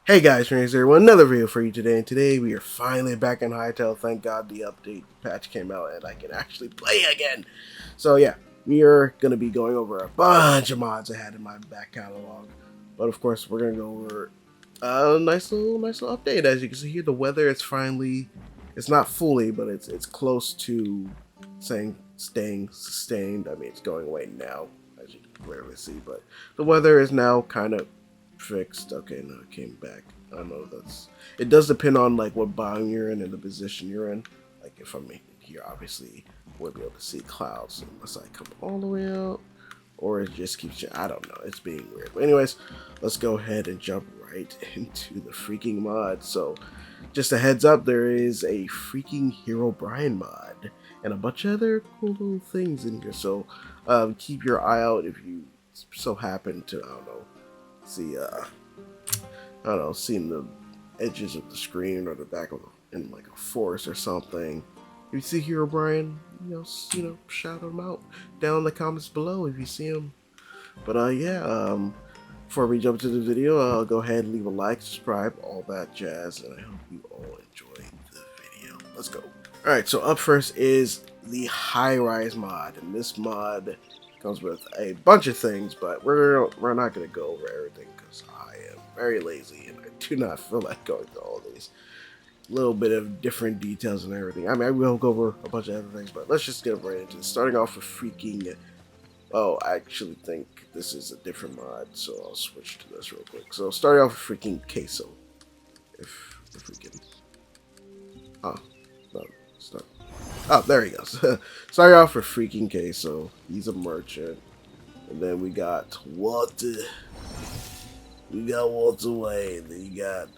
Hey guys, StrainZex here with another video for you today, and today we are finally back in Hytale. Thank God the update patch came out and I can actually play again. So yeah, we are going to be going over a bunch of mods I had in my back catalog. But of course, we're going to go over a nice little update. As you can see here, the weather is finally, it's not fully, but it's close to staying sustained. I mean, it's going away now, as you can clearly see, but the weather is now kind of fixed. Okay, no, it came back. I don't know. It does depend on like what biome you're in and the position you're in. Like if I'm here, obviously we'll be able to see clouds unless I come all the way out, or it just keeps. I don't know. It's being weird. But anyways, let's go ahead and jump right into the freaking mod. So, just a heads up, there is a freaking Hero Brian mod and a bunch of other cool little things in here. So, keep your eye out if you so happen to, I don't know, see I don't know, seeing the edges of the screen or the back of in like a forest or something. If you see Hero Brian, shout him out down in the comments below if you see him. But yeah, before we jump to the video, I'll go ahead and leave a like, subscribe, all that jazz, and I hope you all enjoy the video. Let's go. Alright, so up first is the High Rise mod, and this mod comes with a bunch of things, but we're not going to go over everything because I am very lazy and I do not feel like going through all these little bit of different details and everything. I mean, I will go over a bunch of other things, but let's just get right into it. Starting off with freaking, oh, I actually think this is a different mod, so I'll switch to this real quick. So starting off with freaking queso. If we can, oh, no, it's not. Oh, there he goes. Starting off with freaking queso. He's a merchant. And then we got Walter. We got Walter Wayne. Then you got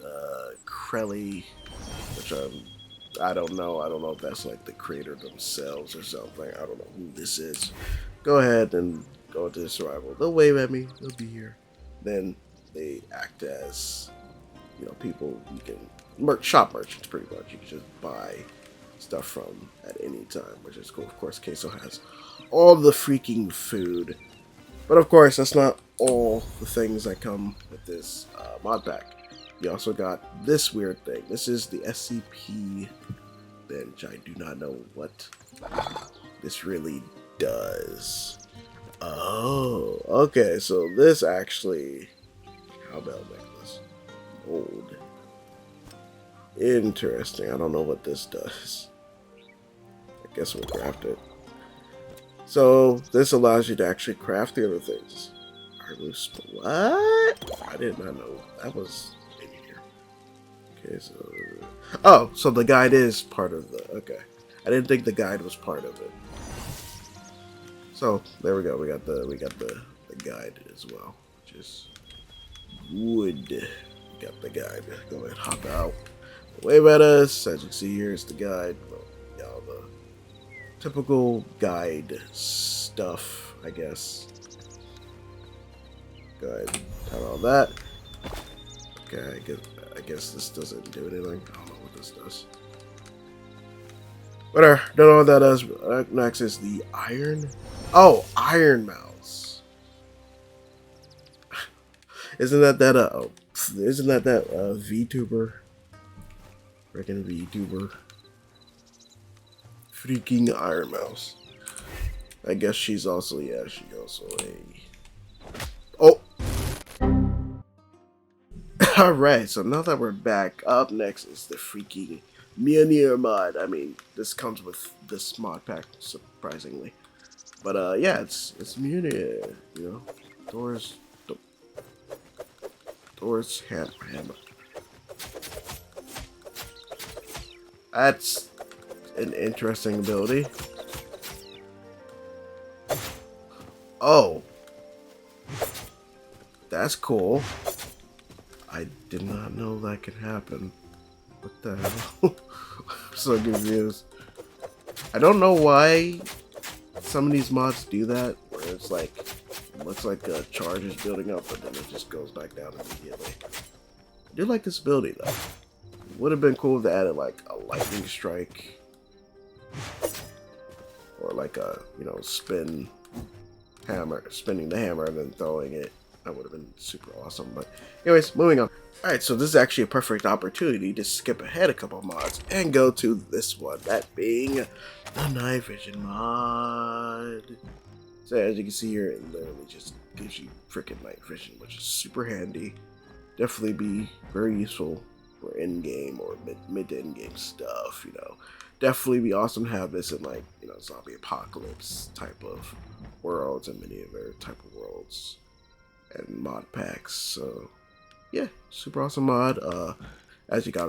Crelly, which I don't know. I don't know if that's like the creator themselves or something. I don't know who this is. Go ahead and go into the survival. They'll wave at me. They'll be here. Then they act as, people you can shop merchants pretty much. You can just buy stuff from at any time, which is cool. Of course, Queso has all the freaking food, but of course, that's not all the things that come with this mod pack. You also got this weird thing. This is the SCP bench. I do not know what this really does. Oh, okay. So this actually, cowbell necklace, gold. Interesting. I don't know what this does. I guess we'll craft it. So this allows you to actually craft the other things. What? I did not know that was in here. Okay, so oh, so the guide is part of the. Okay, I didn't think the guide was part of it. So there we go. We got the guide as well, which is good. We got the guide. Go ahead, hop out. Wave at us. As you can see here is the guide. Well, yeah, all the typical guide stuff, I guess. Go ahead, have all that. Okay, I guess this doesn't do anything. I don't know what this does. Whatever, don't know what that does. Next is the iron. Oh, Iron Mouse. Isn't that VTuber? Freaking VTuber. Freaking Iron Mouse. I guess she's also, yeah, she's also a... Oh! Alright, so now that we're back, up next is the freaking Mjolnir mod. I mean, this comes with this mod pack, surprisingly. But, yeah, it's Mjolnir, Thor's hammer. That's an interesting ability. Oh. That's cool. I did not know that could happen. What the hell? I'm so confused. I don't know why some of these mods do that, where it's like, it looks like a charge is building up, but then it just goes back down immediately. I do like this ability, though. Would have been cool if they added like a lightning strike, or like a spinning the hammer and then throwing it That would have been super awesome. But anyways, moving on. Alright, so this is actually a perfect opportunity to skip ahead a couple mods and go to this one, that being the night vision mod. So as you can see here, it literally just gives you freaking night vision, which is super handy. Definitely be very useful for in-game or mid to in-game stuff, you know. Definitely be awesome to have this in, like, you know, zombie apocalypse type of worlds and many other type of worlds and mod packs. So yeah, super awesome mod. As you can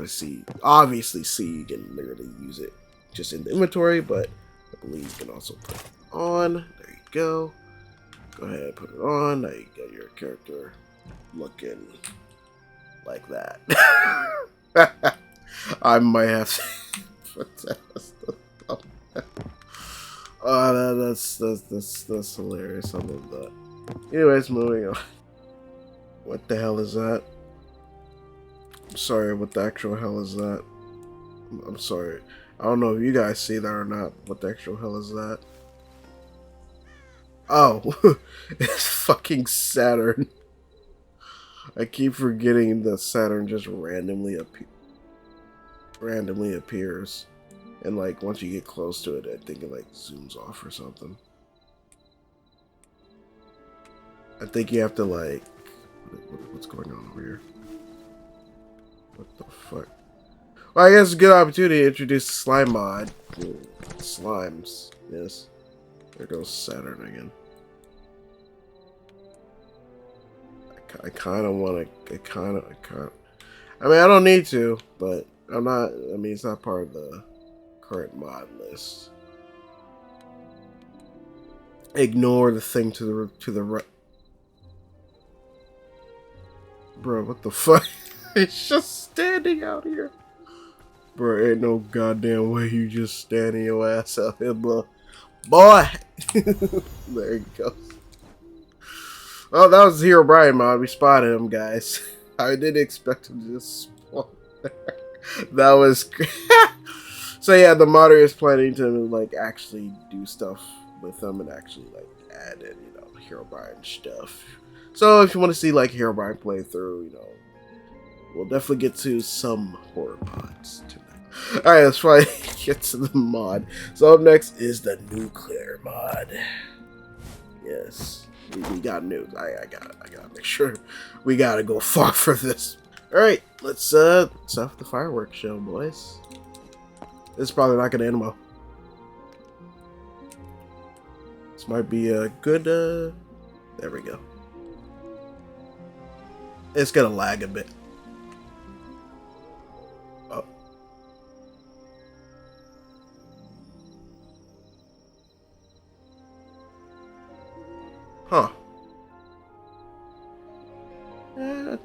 obviously see, you can literally use it just in the inventory, but I believe you can also put it on. There you go. Go ahead and put it on. Now you got your character looking like that. I might have to put that as the thumbnail. Oh, that's hilarious. I love that. Anyways, moving on. What the hell is that? I'm sorry, what the actual hell is that? I'm sorry. I don't know if you guys see that or not. What the actual hell is that? Oh, it's fucking Saturn. I keep forgetting that Saturn just randomly appears. And like once you get close to it, I think it like zooms off or something. I think you have to like... What's going on over here? What the fuck? Well, I guess it's a good opportunity to introduce the slime mod. Ooh, slimes. Yes. There goes Saturn again. I kind of want to... I mean, I don't need to, but I'm not... I mean, it's not part of the current mod list. Ignore the thing to the right. Bro, what the fuck? It's just standing out here. Bro, ain't no goddamn way you just standing your ass out here, bro. Boy! There he goes. Oh, that was Hero Brian mod. We spotted him, guys. I didn't expect him to just spawn there. That was... So yeah, the modder is planning to like actually do stuff with them and actually like add in, you know, Hero Brian stuff. So if you want to see like Hero Brian play through, you know, we'll definitely get to some horror mods tonight. Alright, let's try to get to the mod. So up next is the nuclear mod. Yes, we got nukes. I gotta make sure we gotta go far for this. Alright, let's have the fireworks show, boys. This is probably not gonna end well. This might be a good there we go. It's gonna lag a bit. Oh. Huh. I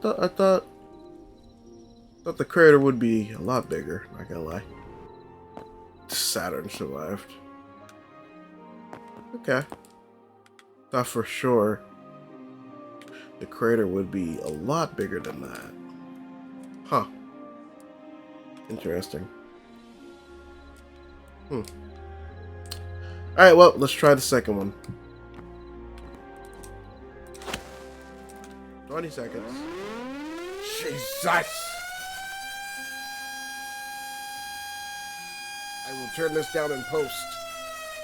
thought the crater would be a lot bigger, not gonna lie. Saturn survived. Okay. Thought for sure the crater would be a lot bigger than that. Huh. Interesting. Alright, well, let's try the second one. 20 seconds. Jesus! I will turn this down in post.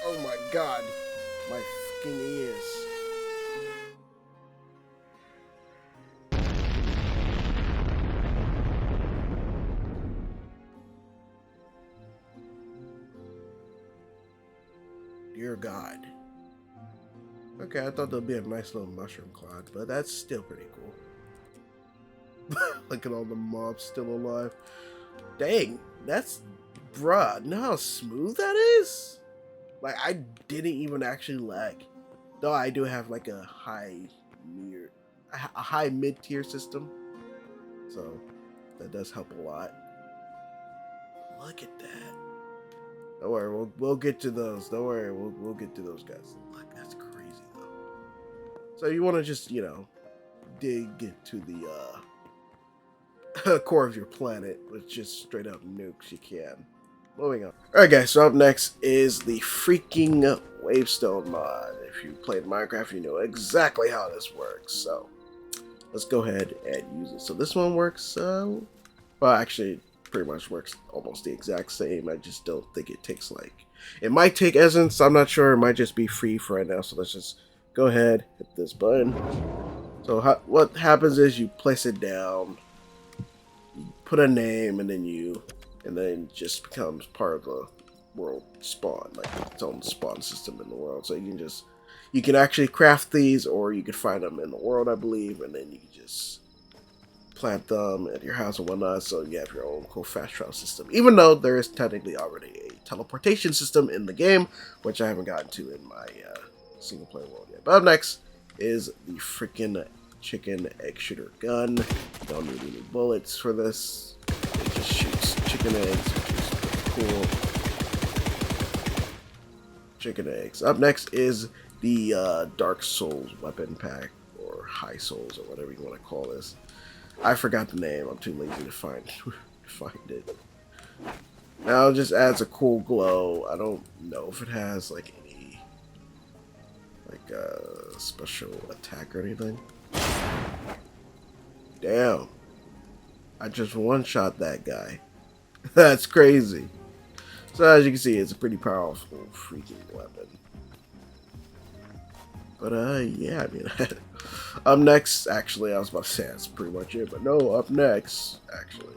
Oh my god. My fucking ears. Dear God. Okay, I thought there'd be a nice little mushroom cloud, but that's still pretty cool. Look at all the mobs still alive. Dang, that's... Bruh, know how smooth that is? Like, I didn't even actually lag. Though I do have like a high mid-tier system. So, that does help a lot. Look at that. Don't worry, we'll get to those. Don't worry, we'll get to those guys. Look, that's crazy though. So you want to just, you know, dig to the core of your planet with just straight up nukes, you can. Moving on. Alright guys, so up next is the freaking Wavestone mod. If you played Minecraft, you know exactly how this works. So, let's go ahead and use it. So this one works, well, actually, it pretty much works almost the exact same. I just don't think it takes like, it might take essence. I'm not sure. It might just be free for right now. So let's just go ahead, hit this button. So what happens is you place it down, you put a name, and then it just becomes part of the world spawn, like its own spawn system in the world. So you can actually craft these, or you can find them in the world, I believe, and then you can just plant them at your house and whatnot. So you have your own cool fast travel system, even though there is technically already a teleportation system in the game, which I haven't gotten to in my single player world yet. But up next is the freaking chicken egg shooter gun. You don't need any bullets for this. It just shoots chicken eggs, which is pretty cool. Chicken eggs. Up next is the Dark Souls weapon pack, or High Souls, or whatever you want to call this. I forgot the name. I'm too lazy to find it. Now it just adds a cool glow. I don't know if it has like any special attack or anything. Damn. I just one-shot that guy. That's crazy. So as you can see, it's a pretty powerful freaking weapon. But yeah, I mean, up next, actually, I was about to say that's pretty much it, but no, up next, actually,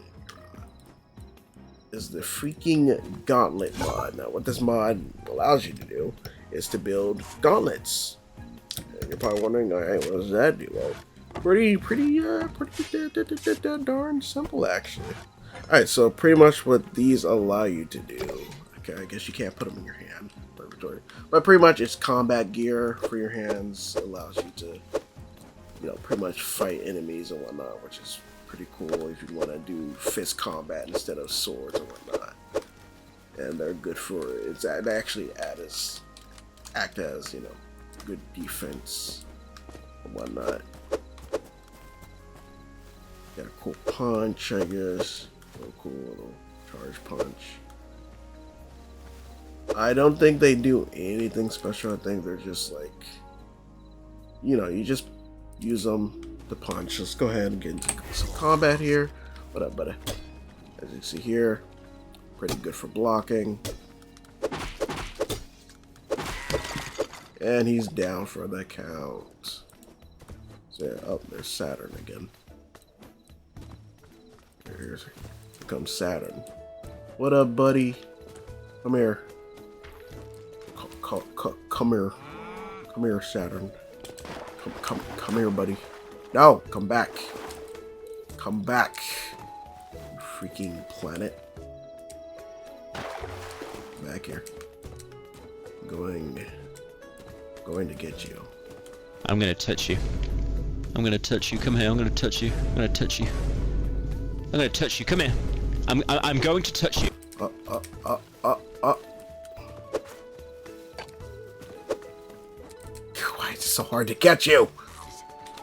is the freaking gauntlet mod. Now, what this mod allows you to do is to build gauntlets. And you're probably wondering, all right, what does that do? Well, pretty darn simple, actually. All right, so pretty much what these allow you to do. Okay, I guess you can't put them in your hand, but pretty much it's combat gear for your hands. Allows you to, pretty much fight enemies and whatnot, which is pretty cool if you want to do fist combat instead of swords and whatnot. And they're good for they actually act as good defense and whatnot. Got a cool punch, I guess. Real cool little charge punch. I don't think they do anything special. I think they're just like, you just use them to punch. Let's go ahead and get into some combat here. What up, buddy? As you see here, pretty good for blocking. And he's down for the count. So yeah, oh, there's Saturn again. Here comes Saturn. What up, buddy? Come here. Come here. Come here, Saturn. Come here, buddy. No, come back. Come back. You freaking planet. Back here. Going to get you. I'm gonna touch you. I'm gonna touch you. Come here. I'm gonna touch you. I'm gonna touch you. I'm gonna touch you. Come here. I'm going to touch you. Why is it so hard to catch you?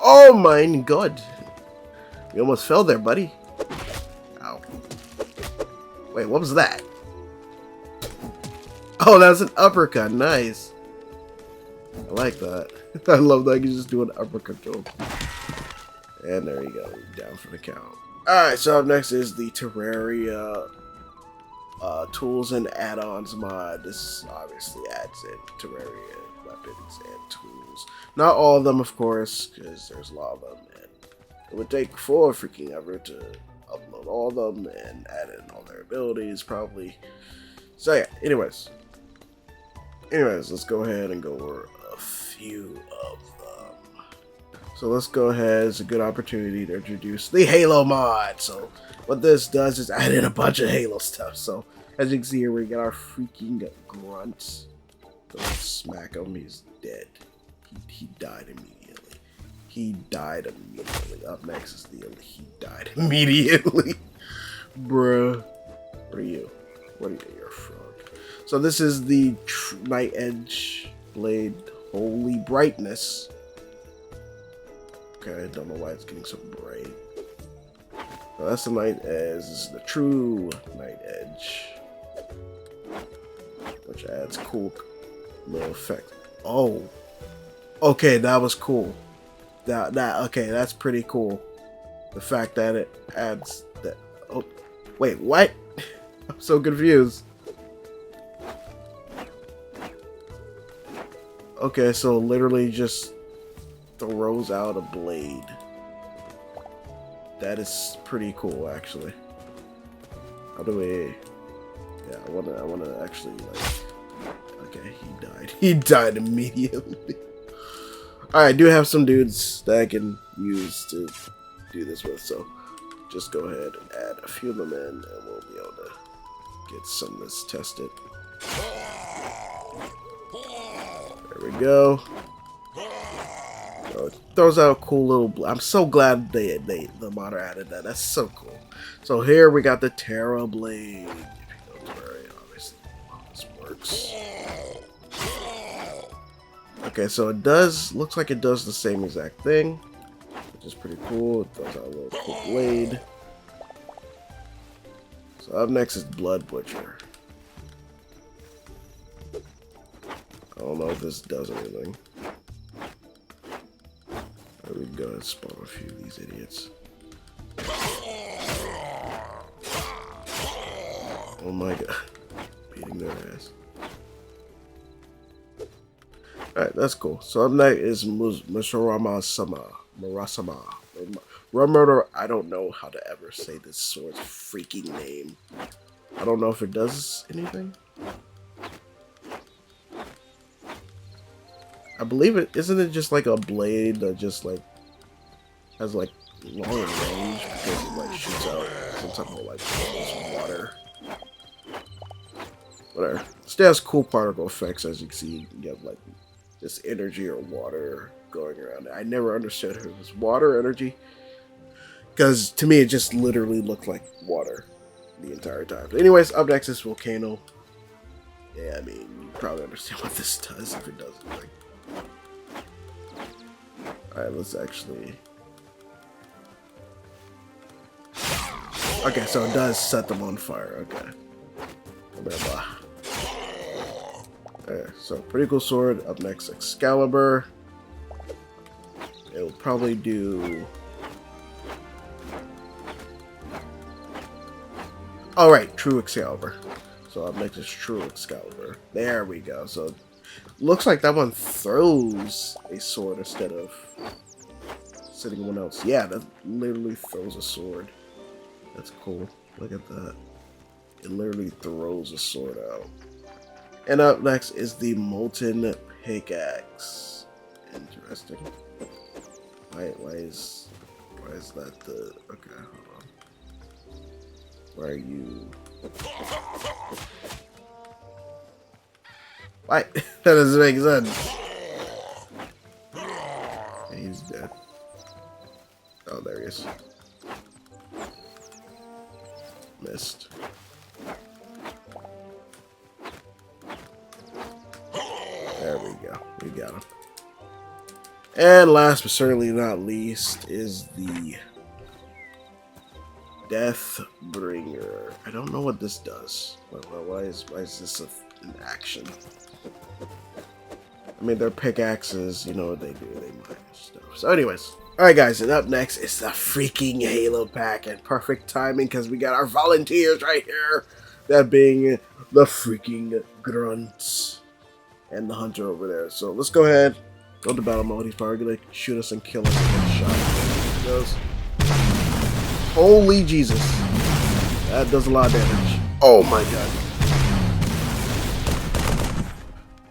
Oh my god. You almost fell there, buddy. Ow. Wait, what was that? Oh, that's an uppercut. Nice. I like that. I love that you can just do an uppercut to him. And there you go. Down for the count. Alright, so up next is the Terraria tools and add-ons mod. This obviously adds in Terraria weapons and tools. Not all of them, of course, because there's a lot of them. And it would take full freaking ever to upload all of them and add in all their abilities, probably. So yeah, anyways, let's go ahead and go over a few of them. So let's go ahead. It's a good opportunity to introduce the Halo mod. So what this does is add in a bunch of Halo stuff. So as you can see here, we got our freaking grunts. Let's smack him. He's dead. He died immediately. He died immediately. Up next is the he died immediately. Bruh. What are you? What are you? You're a frog. So this is the Night Edge Blade Holy Brightness. Okay, I don't know why it's getting so bright. So that's the Night Edge. This is the true Night Edge, which adds cool little effect. Oh, okay, that was cool. Okay, that's pretty cool. The fact that it adds that. Oh, wait, what? I'm so confused. Okay, so literally just throws out a blade. That is pretty cool, actually. How do we? Yeah, I wanna actually like. Okay, he died. He died immediately. All right, I do have some dudes that I can use to do this with, so just go ahead and add a few of them in, and we'll be able to get some of this tested. There we go. So it throws out a cool little. I'm so glad the modder added that. That's so cool. So here we got the Terra Blade. If you don't worry, obviously, how this works. Okay, so it looks like it does the same exact thing, which is pretty cool. It throws out a little cool blade. So up next is Blood Butcher. I don't know if this does anything. There we go, and spawn a few of these idiots. Oh my god. Beating their ass. Alright, that's cool. So up next is Murasama. I don't know how to ever say this sword's freaking name. I don't know if it does anything. I believe it. Isn't it just like a blade that just like has like long range because it like shoots out some type of like water? Whatever. Still has cool particle effects, as you can see. You have like this energy or water going around it. I never understood if it was water or energy, because to me it just literally looked like water the entire time. But anyways, up next is Volcano. Yeah, I mean, you probably understand what this does if it does anything. Alright, let's actually... Okay, so it does set them on fire, okay. Okay, so pretty cool sword. Up next, Excalibur. It'll probably do... Alright, True Excalibur. So up next is True Excalibur. There we go. So looks like that one throws a sword instead of sitting one else. Yeah, that literally throws a sword. That's cool. Look at that. It literally throws a sword out. And up next is the Molten Pickaxe. Interesting. Why is that the... Okay, hold on. Why are you... Why? That doesn't make sense. He's dead. Oh, there he is. Missed. There we go. We got him. And last but certainly not least is the Deathbringer. I don't know what this does. Why is this an action? I mean, they're pickaxes, you know what they do, they mine stuff. So anyways, alright guys, and up next is the freaking Halo pack, and perfect timing because we got our volunteers right here, that being the freaking Grunts and the Hunter over there. So let's go ahead, go to battle mode. He's probably gonna shoot us and kill us in one shot. There he goes. Holy Jesus, that does a lot of damage. Oh my god.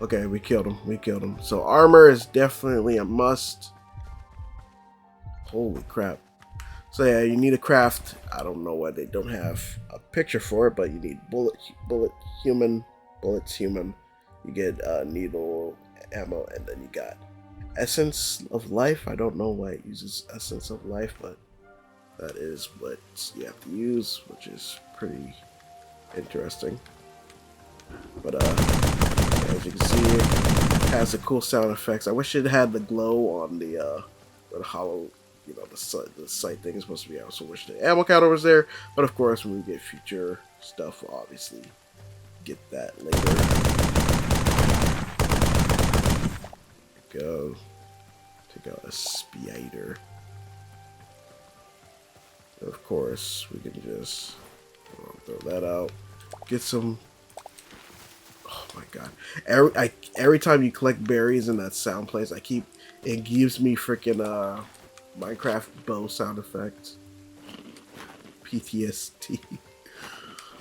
Okay, we killed him. We killed him. So armor is definitely a must. Holy crap. So yeah, you need a craft. I don't know why they don't have a picture for it, but you need bullets human. You get needle ammo, and then you got essence of life. I don't know why it uses essence of life, but that is what you have to use, which is pretty interesting. But as you can see, it has the cool sound effects. I wish it had the glow on the hollow, you know, the sight thing is supposed to be. I also wish the ammo counter was there, but of course, when we get future stuff, we'll obviously get that later. Go Take out a spider. And of course, we can just throw that out. Get some. Oh my god! Every time you collect berries in that sound place, it gives me freaking Minecraft bow sound effects. PTSD.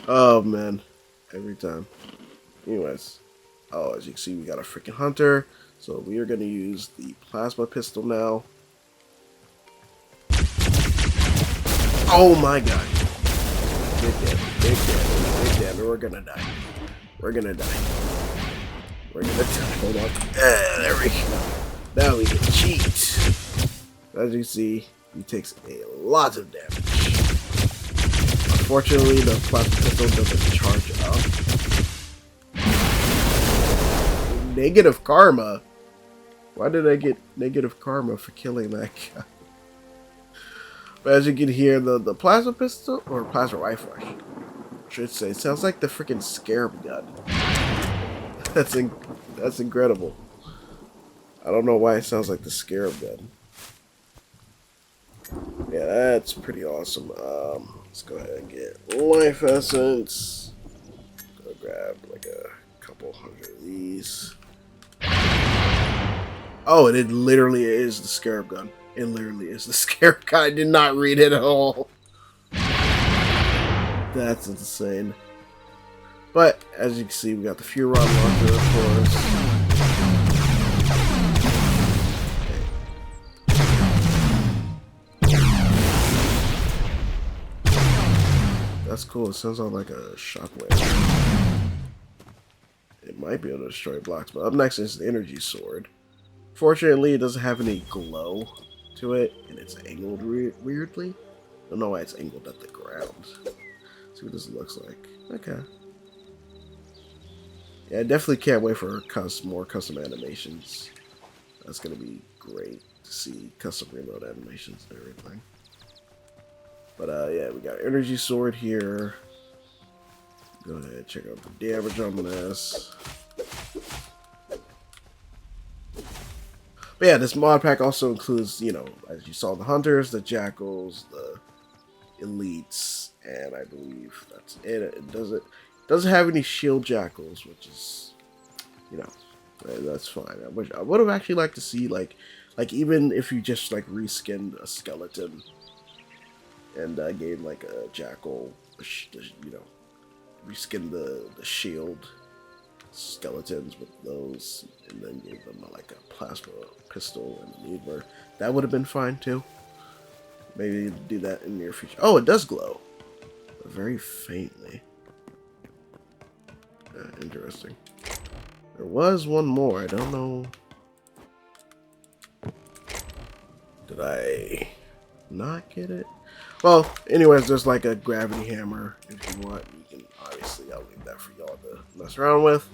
Oh man, every time. Anyways, oh, as you can see, we got a freaking hunter. So we are going to use the plasma pistol now. Oh my god. Big damage, big damage, big damage. We're going to die. We're going to die. We're going to die. Hold on. There we go. Now we can cheat. As you see, he takes a lot of damage. Unfortunately, the plasma pistol doesn't charge up. Negative karma? Why did I get negative karma for killing that guy? But as you can hear, the plasma pistol, or plasma rifle, I should say, sounds like the freaking scarab gun. That's incredible. I don't know why it sounds like the scarab gun. Yeah, that's pretty awesome. Let's go ahead and get life essence. Go grab like a couple hundred of these. Oh, and it literally is the scarab gun. It literally is the scarab gun. I did not read it at all. That's insane. But, as you can see, we got the Furon launcher, of course. That's cool. It sounds like a shockwave. It might be able to destroy blocks, but up next is the energy sword. Fortunately, it doesn't have any glow to it, and it's angled weirdly. I don't know why it's angled at the ground. See what this looks like. Okay. Yeah, I definitely can't wait for more custom animations. That's going to be great to see custom reload animations and everything. But yeah, we got energy sword here. Go ahead and check out the damage on this. But yeah, this mod pack also includes, you know, as you saw, the hunters, the jackals, the elites, and I believe that's it. It doesn't have any shield jackals, which is, you know, that's fine. I would have actually liked to see like even if you just like reskinned a skeleton and gave like a jackal, you know, reskin the shield skeletons with those, and then gave them like a plasma pistol and a needler. That would have been fine too. Maybe do that in the near future. Oh, it does glow, but very faintly. Interesting. There was one more. I don't know. Did I not get it? Well, anyways, there's like a gravity hammer. If you want, you can obviously, I'll leave that for y'all to mess around with.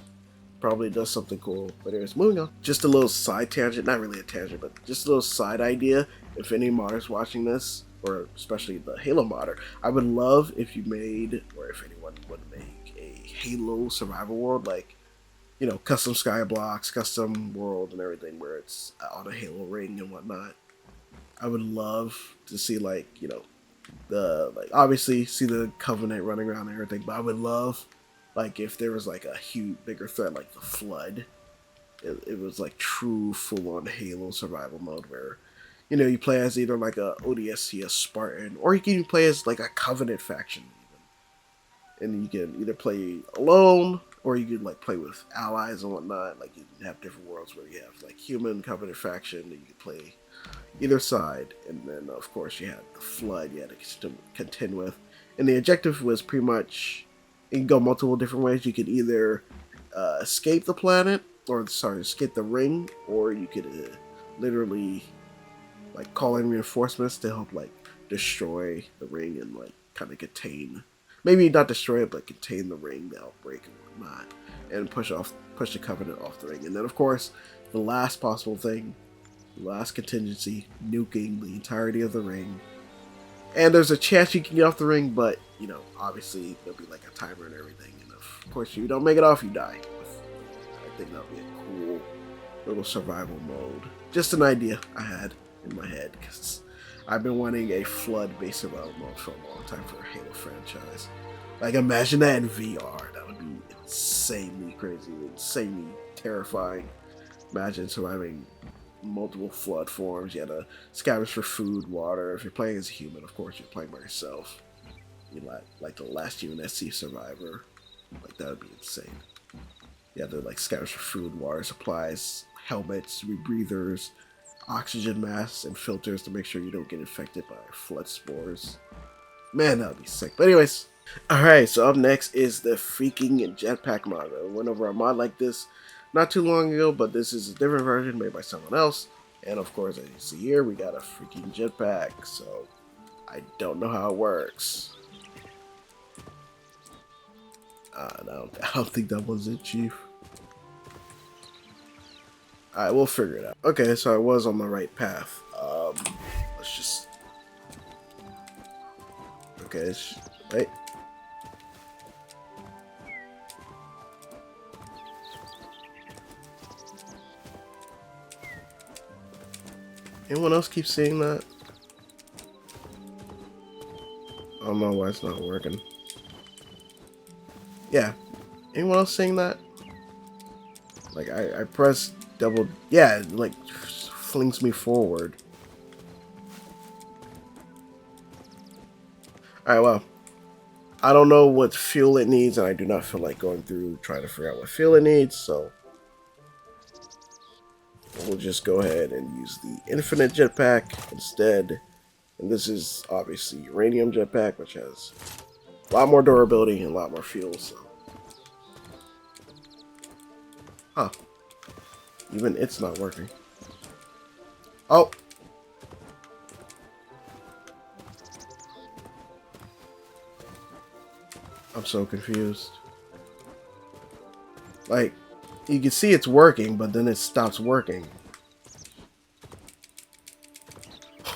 Probably does something cool. But anyways, moving on. Just a little side tangent, not really a tangent, but just a little side idea. If any modders watching this, or especially the Halo modder, I would love if you made, or if anyone would make a Halo survival world, like, you know, custom sky blocks, custom world and everything, where it's on a Halo ring and whatnot. I would love to see, like, you know, obviously see the Covenant running around and everything, but I would love, like, if there was like a huge bigger threat like the Flood. It was like true full-on Halo survival mode where, you know, you play as either like a ODST, a Spartan, or you can even play as like a Covenant faction even. And you can either play alone, or you can like play with allies and whatnot. Like, you can have different worlds where you have like human Covenant faction, and you can play either side. And then of course you had the Flood you had to contend with. And the objective was pretty much, it can go multiple different ways. You could either escape the planet, or sorry, escape the ring, or you could literally like call in reinforcements to help like destroy the ring and like kind of contain, maybe not destroy it, but contain the ring, the outbreak and whatnot, and push the Covenant off the ring. And then of course the last possible thing, last contingency, nuking the entirety of the ring. And there's a chance you can get off the ring, but, you know, obviously there'll be like a timer and everything, and of course if you don't make it off, you die. I think that'll be a little survival mode. Just an idea I had in my head, because I've been wanting a flood-based survival mode for a long time for a Halo franchise. Like, imagine that in VR. That would be insanely crazy, insanely terrifying. Imagine surviving multiple flood forms. You had to scavenge for food, water. If you're playing as a human, of course, you're playing by yourself. You like the last UNSC survivor. Like, that would be insane. You had to like scavenge for food, water supplies, helmets, rebreathers, oxygen masks, and filters to make sure you don't get infected by flood spores. Man, that would be sick. But anyways, alright, so up next is the freaking jetpack mod. I went over a mod like this not too long ago, but this is a different version made by someone else. And of course, as you see here, we got a freaking jetpack. So I don't know how it works. No, I don't think that was it, Chief. Alright, we'll figure it out. Okay, so I was on the right path. Let's just... Okay, wait. Anyone else keep seeing that? I don't know why it's not working. Yeah. Anyone else seeing that? Like, I press double... Yeah, it, like, flings me forward. Alright, well. I don't know what fuel it needs, and I do not feel like going through trying to figure out what fuel it needs, so... We'll just go ahead and use the infinite jetpack instead. And this is obviously uranium jetpack, which has a lot more durability and a lot more fuel, so... Huh. Even it's not working. Oh! I'm so confused. Like, you can see it's working, but then it stops working.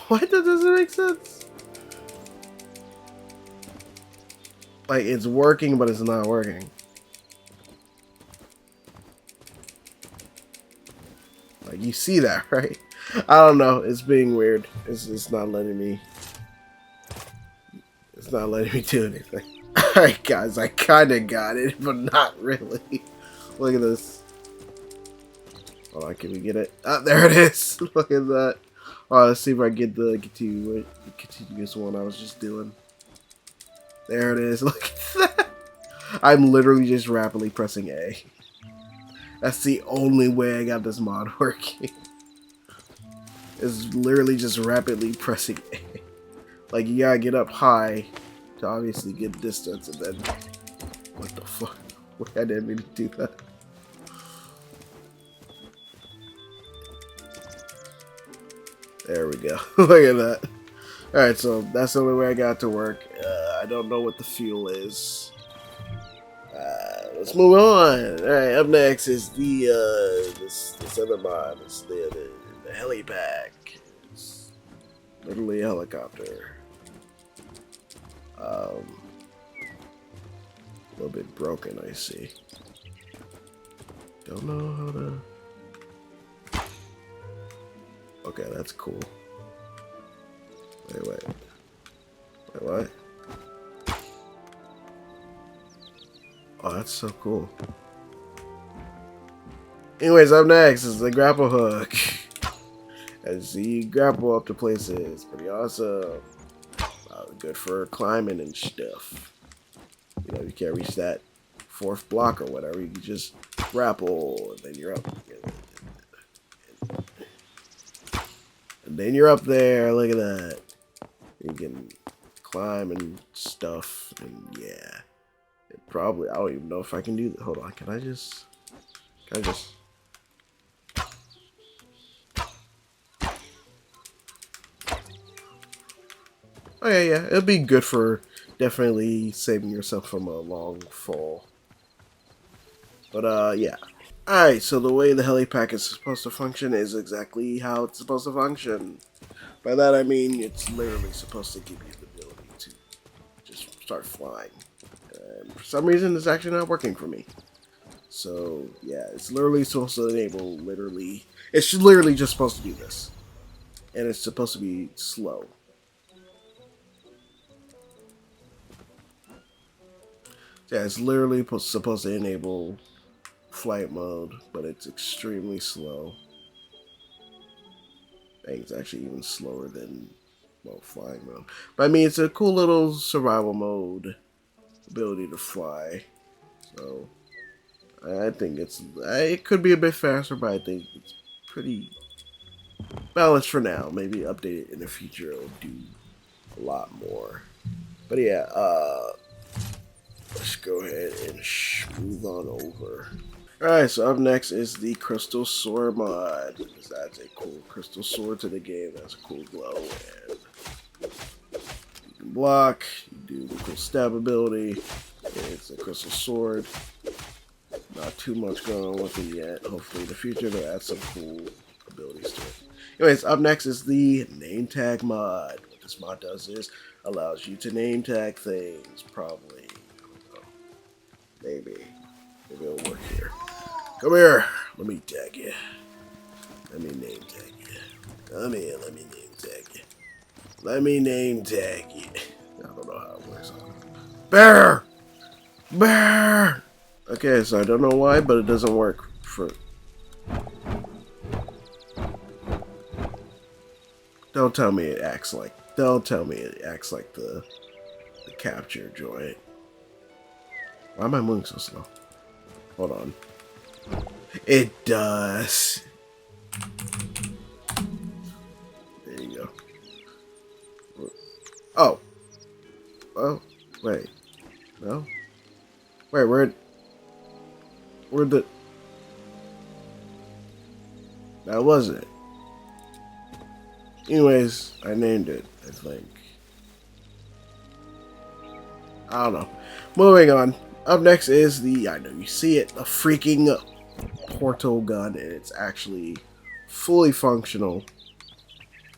What? That doesn't make sense. Like, it's working, but it's not working. Like, you see that, right? I don't know. It's being weird. It's not letting me... It's not letting me do anything. Alright, guys. I kind of got it, but not really. Look at this. Hold on. Can we get it? Ah, there it is. Look at that. Alright, let's see if I get the continuous one I was just doing. There it is. Look at that. I'm literally just rapidly pressing A. That's the only way I got this mod working. It's literally just rapidly pressing A. Like, you gotta get up high to obviously get distance, and then... What the fuck? I didn't mean to do that. There we go. Look at that. Alright, so that's the only way I got to work. I don't know what the fuel is. Let's move on. Alright, up next is the this other mod. It's the helipack. It's literally a helicopter. A little bit broken, I see. Don't know how to... Okay, that's cool. Wait, what? Oh, that's so cool. Anyways, up next is the grapple hook. As you grapple up to places, pretty awesome. Good for climbing and stuff. You know, you can't reach that fourth block or whatever. You can just grapple, and then you're up. And then you're up there. Look at that. You can climb and stuff, and yeah. It probably, I don't even know if I can do that. Hold on, can I just... Oh yeah, it'll be good for definitely saving yourself from a long fall. But yeah. Alright, so the way the helipack is supposed to function is exactly how it's supposed to function. By that I mean it's literally supposed to give you the ability to just start flying. And for some reason it's actually not working for me. So yeah, it's literally supposed to enable it's literally just supposed to do this. And it's supposed to be slow. Yeah, it's literally supposed to enable flight mode, but it's extremely slow. I think it's actually even slower than, well, flying mode. But I mean, it's a cool little survival mode ability to fly. So I think it could be a bit faster, but I think it's pretty balanced for now. Maybe update it in the future. It'll do a lot more. But yeah, let's go ahead and move on over. Alright, so up next is the Crystal Sword mod. Because that's a cool crystal sword to the game. That's a cool glow. And you can block. You do the cool stab ability. It's a crystal sword. Not too much going on with it yet. Hopefully in the future they'll add some cool abilities to it. Anyways, up next is the name tag mod. What this mod does is allows you to name tag things. Probably. I don't know. Maybe it'll work here. Come here. Let me tag you. Let me name tag you. Come here. Let me name tag you. Let me name tag you. I don't know how it works. Bear! Bear! Okay, so I don't know why, but it doesn't work for... Don't tell me it acts like... Don't tell me it acts like the capture joint. Why am I moving so slow? Hold on. It does. There you go. Oh. Oh, wait. No? Wait, where'd the... That wasn't it. Anyways, I named it, I think. I don't know. Moving on. Up next is the, I know you see it, the freaking portal gun, and it's actually fully functional.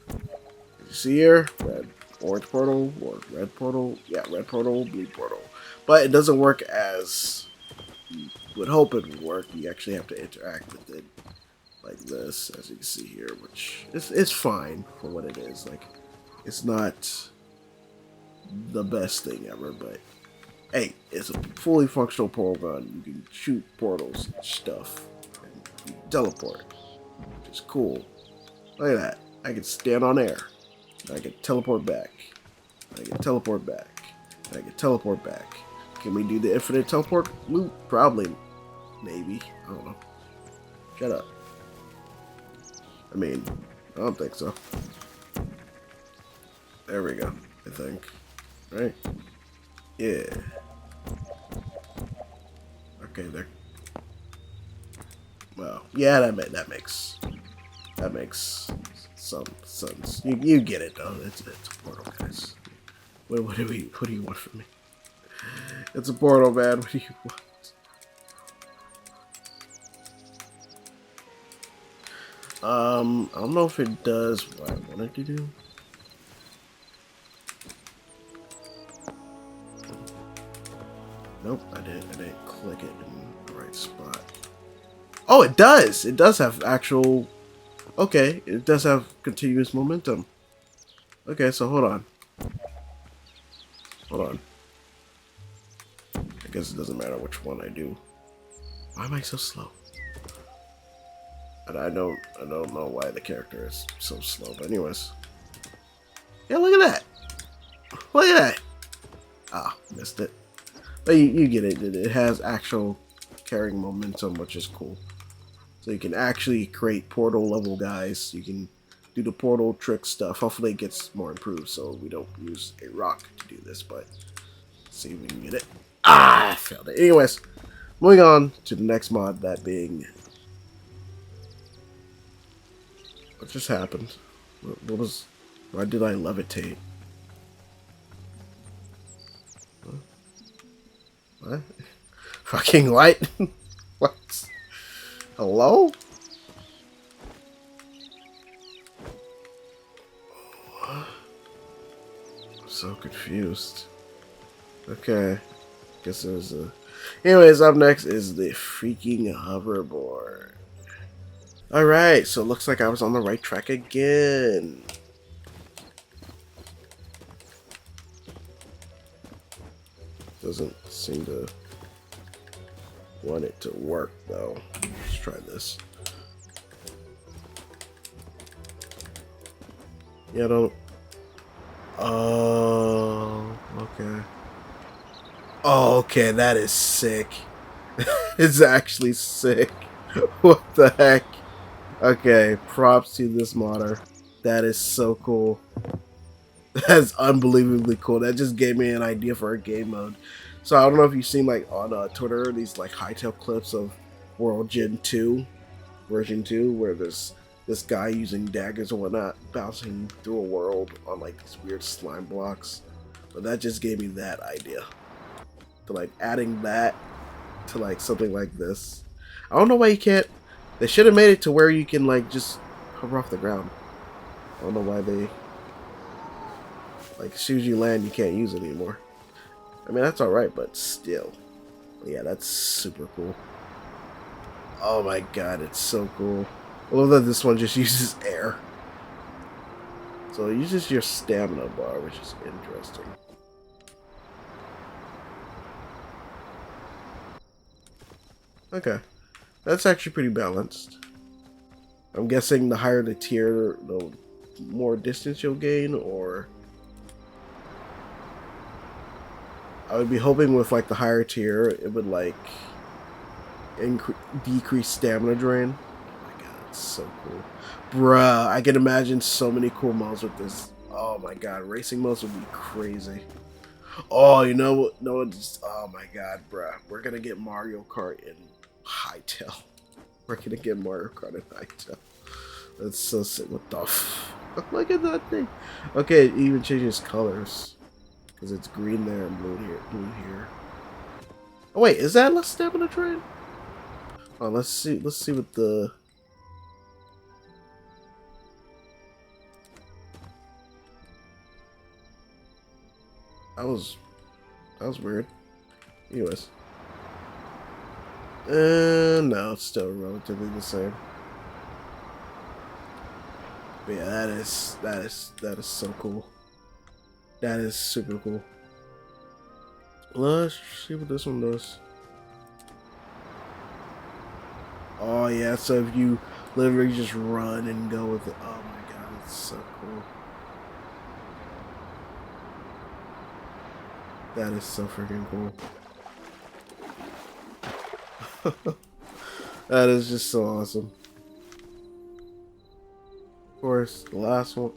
You see here? Orange portal, or red portal. Yeah, red portal, blue portal. But it doesn't work as you would hope it would work. You actually have to interact with it like this, as you can see here, which is fine for what it is. Like, it's not the best thing ever, but hey, it's a fully functional portal gun. You can shoot portals and stuff, and you can teleport, which is cool. Look at that. I can stand on air. I can teleport back. I can teleport back. I can teleport back. Can we do the infinite teleport loop? Probably. Maybe. I don't know. Shut up. I mean, I don't think so. There we go, I think. Right? Yeah. Okay, there. Well, yeah, that makes some sense. You get it though. It's a portal, guys. What do you want from me? It's a portal, man. What do you want? I don't know if it does what I want it to do. Nope, I didn't click it in the right spot. Oh, it does! It does have actual... Okay, it does have continuous momentum. Okay, so hold on. Hold on. I guess it doesn't matter which one I do. Why am I so slow? And I don't know why the character is so slow, but anyways. Yeah, look at that! Look at that! Ah, missed it. But you get it. It has actual carrying momentum, which is cool. So you can actually create portal level guys. You can do the portal trick stuff. Hopefully it gets more improved so we don't use a rock to do this, but let's see if we can get it. Ah, I failed it. Anyways, moving on to the next mod, that being... What just happened? What was... Why did I levitate? What? Fucking light? What? Hello? I'm so confused. Okay. Guess there's a. Anyways, up next is the freaking hoverboard. Alright, so it looks like I was on the right track again. Doesn't seem to want it to work though. Let's try this. Yeah, don't. Oh, okay. Oh, okay, that is sick. It's actually sick. What the heck? Okay, props to this modder. That is so cool. That's unbelievably cool. That just gave me an idea for a game mode. So I don't know if you've seen like on Twitter these like Hytale clips of World Gen 2, version 2, where there's this guy using daggers and whatnot, bouncing through a world on like these weird slime blocks. But that just gave me that idea. To like adding that to like something like this. I don't know why you can't. They should have made it to where you can like just hover off the ground. I don't know why they like as soon as you land you can't use it anymore. I mean that's alright, but still. Yeah, that's super cool. Oh my god, it's so cool. I love that this one just uses air. So it uses your stamina bar, which is interesting. Okay. That's actually pretty balanced. I'm guessing the higher the tier, the more distance you'll gain, or... I would be hoping with like the higher tier, it would like decrease stamina drain. Oh my god, it's so cool. Bruh, I can imagine so many cool modes with this. Oh my god, racing modes would be crazy. Oh, you know what? No, oh my god, bruh. We're gonna get Mario Kart in Hytale. We're gonna get Mario Kart in Hytale. That's so sick. What the f? Look at that thing. Okay, it even changes colors. Because it's green there and blue here. Oh wait, is that less stamina drain? Oh, let's see what the... That was weird. Anyways. No, it's still relatively the same. But yeah, that is so cool. That is super cool. Let's see what this one does. Oh yeah, so if you literally just run and go with it. Oh my god, it's so cool. That is so freaking cool. That is just so awesome. Of course, the last one.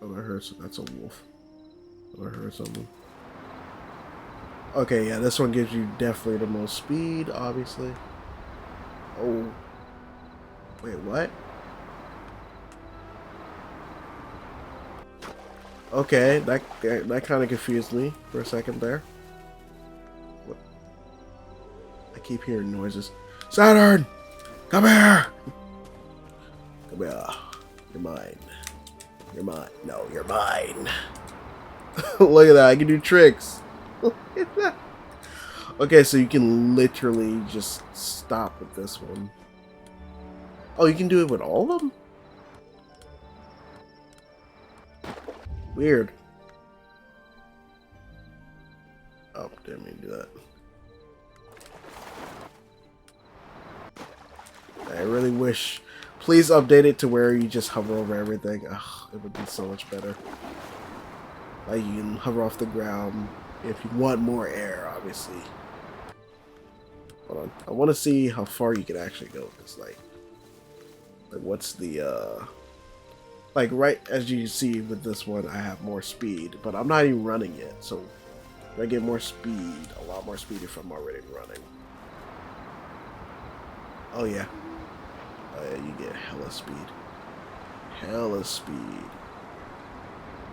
Oh, I heard that's a wolf. Oh, I heard something. Okay, yeah, this one gives you definitely the most speed, obviously. Oh. Wait, what? Okay, that kind of confused me for a second there. What? I keep hearing noises. Saturn! Come here! Come here. You're mine. You're mine. No, you're mine. Look at that. I can do tricks. Look at that. Okay, so you can literally just stop with this one. Oh, you can do it with all of them? Weird. Oh, didn't mean to do that. I really wish... Please update it to where you just hover over everything. Ugh, it would be so much better. Like you can hover off the ground if you want more air, obviously. Hold on. I want to see how far you can actually go with this. Like what's the... Like, right as you see with this one, I have more speed. But I'm not even running yet. So, if I get more speed, a lot more speed if I'm already running. Oh, yeah. Oh yeah, you get hella speed. Hella speed.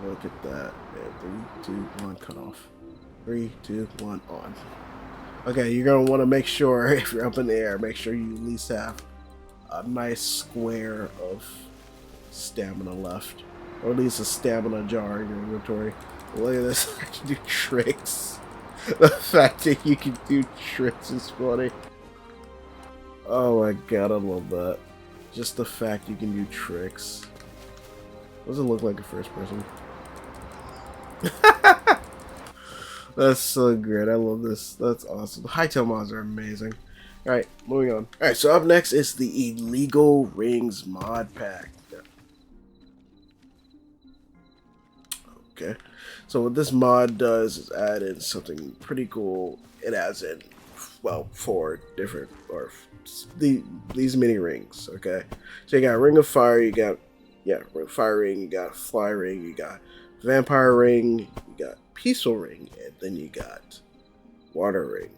Look at that. Yeah, 3, 2, 1, cut off. 3, 2, 1, on. Okay, you're gonna want to make sure, if you're up in the air, make sure you at least have a nice square of stamina left. Or at least a stamina jar in your inventory. Look at this. I can do tricks. The fact that you can do tricks is funny. Oh my god, I love that. Just the fact you can do tricks. What does it look like in first person? That's so great. I love this. That's awesome. The Hytale mods are amazing. Alright, moving on. Alright, so up next is the Illegal Rings mod pack. Okay. So what this mod does is add in something pretty cool. It adds in, well, 4 different, or these mini rings, okay? So you got Ring of Fire, you got, Fire Ring, you got Fly Ring, you got Vampire Ring, you got Peaceful Ring, and then you got Water Ring.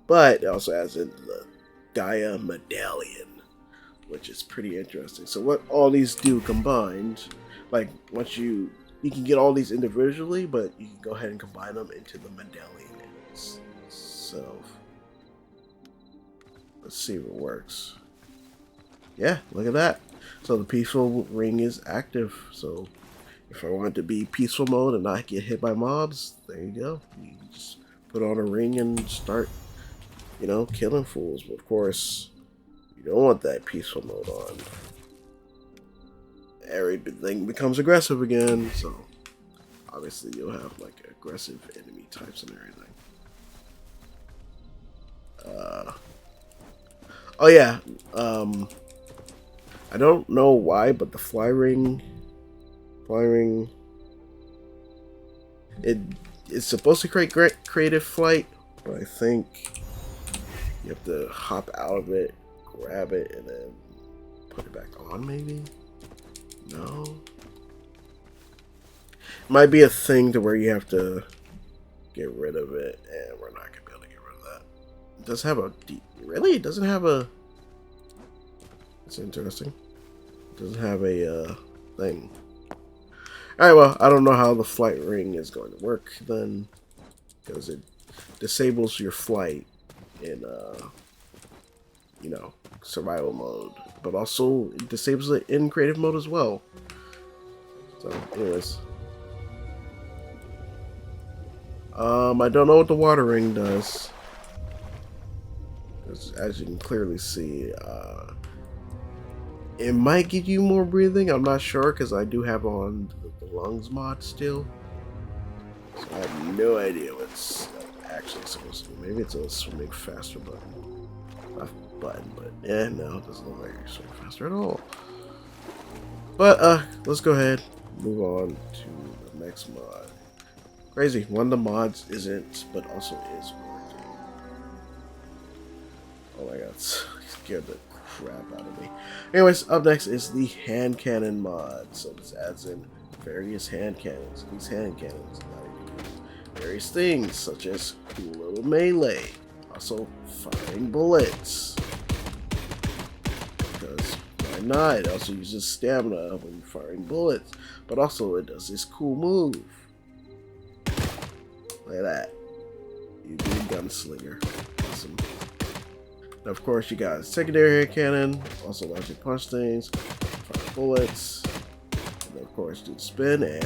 But it also adds in the Gaia Medallion, which is pretty interesting. So what all these do combined, like once you can get all these individually, but you can go ahead and combine them into the medallion itself. Let's see if it works. Yeah, look at that. So the peaceful ring is active. So if I want to be peaceful mode and not get hit by mobs, there you go. You just put on a ring and start, killing fools. But of course, you don't want that peaceful mode on. Everything becomes aggressive again, so obviously you'll have like aggressive enemy types and everything. Oh yeah, I don't know why, but the fly ring, it's supposed to create creative flight, but I think you have to hop out of it, grab it, and then put it back on, maybe. No. Might be a thing to where you have to get rid of it, and we're not gonna be able to get rid of that. It does have a really? It doesn't have a. That's interesting. It doesn't have a thing. Alright, well, I don't know how the flight ring is going to work then, because it disables your flight in survival mode, but also it disables it in creative mode as well. So anyways, I don't know what the water ring does, as you can clearly see, it might give you more breathing. I'm not sure, because I do have on the lungs mod still, so I have no idea what's actually supposed to be. Maybe it's a swimming faster button. But yeah, no, it doesn't look like you're swimming faster at all. But let's go ahead, move on to the next mod. Crazy, one of the mods isn't, but also is working. Oh my god, it scared the crap out of me. Anyways, up next is the hand cannon mod. So this adds in various hand cannons. These hand cannons allow you to do various things, such as cool little melee, also firing bullets. Because why not? It also uses stamina when firing bullets, but also it does this cool move. Look at that. You be a gunslinger. Awesome. Now, of course, you got a secondary hand cannon, also allows you to punch things, fire bullets, and then, of course, do the spin and